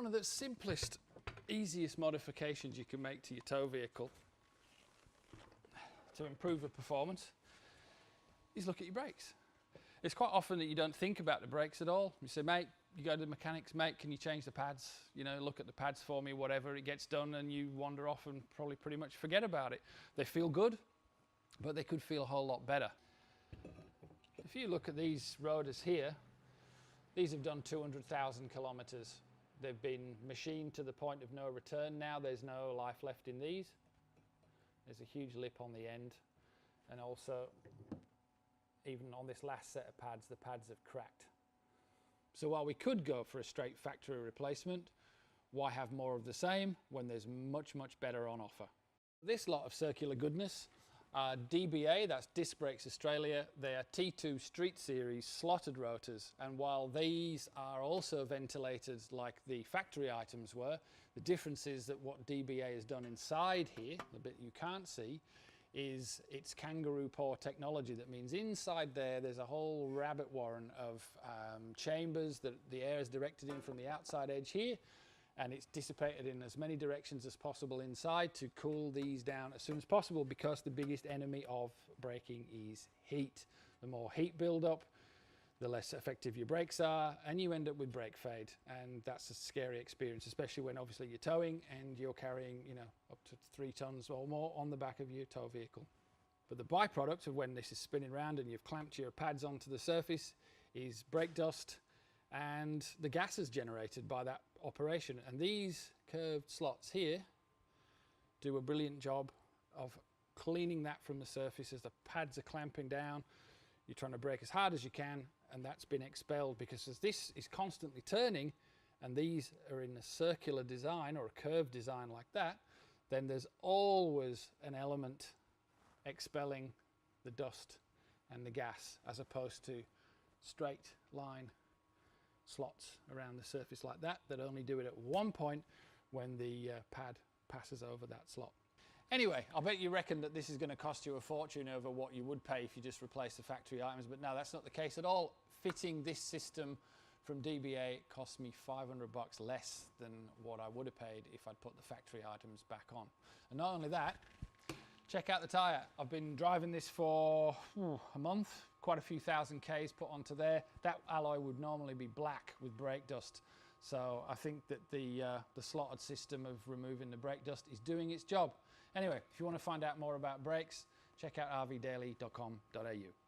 one of the simplest, easiest modifications you can make to your tow vehicle to improve the performance is look at your brakes. It's quite often that you don't think about the brakes at all. You say, mate, you go to the mechanics, mate, can you change the pads? You know, look at the pads for me, whatever. It gets done and you wander off and probably pretty much forget about it. They feel good, but they could feel a whole lot better. If you look at these rotors here, these have done 200,000 kilometers. They've been machined to the point of no return. Now there's no life left in these. There's a huge lip on the end, and also even on this last set of pads, the pads have cracked. So while we could go for a straight factory replacement, why have more of the same when there's much, much better on offer? This lot of circular goodness are DBA, that's Disc Brakes Australia. They are T2 Street Series slotted rotors, and while these are also ventilated like the factory items were, the difference is that what DBA has done inside here, the bit you can't see, is it's kangaroo paw technology. That means inside there's a whole rabbit warren of chambers that the air is directed in from the outside edge here, and it's dissipated in as many directions as possible inside to cool these down as soon as possible, because the biggest enemy of braking is heat. The more heat build-up, the less effective your brakes are, and you end up with brake fade, and that's a scary experience, especially when obviously you're towing and you're carrying, you know, up to 3 tons or more on the back of your tow vehicle. But the byproduct of when this is spinning around and you've clamped your pads onto the surface is brake dust and the gases generated by that operation. And these curved slots here do a brilliant job of cleaning that from the surface as the pads are clamping down. You're trying to brake as hard as you can, and that's been expelled, because as this is constantly turning and these are in a circular design or a curved design like that, then there's always an element expelling the dust and the gas, as opposed to straight line slots around the surface like that only do it at one point when the pad passes over that slot. Anyway, I bet you reckon that this is going to cost you a fortune over what you would pay if you just replace the factory items, but no, that's not the case at all. Fitting this system from DBA cost me 500 bucks less than what I would have paid if I'd put the factory items back on. And not only that, check out the tyre. I've been driving this for a month, quite a few thousand Ks put onto there. That alloy would normally be black with brake dust. So I think that the slotted system of removing the brake dust is doing its job. Anyway, if you want to find out more about brakes, check out rvdaily.com.au.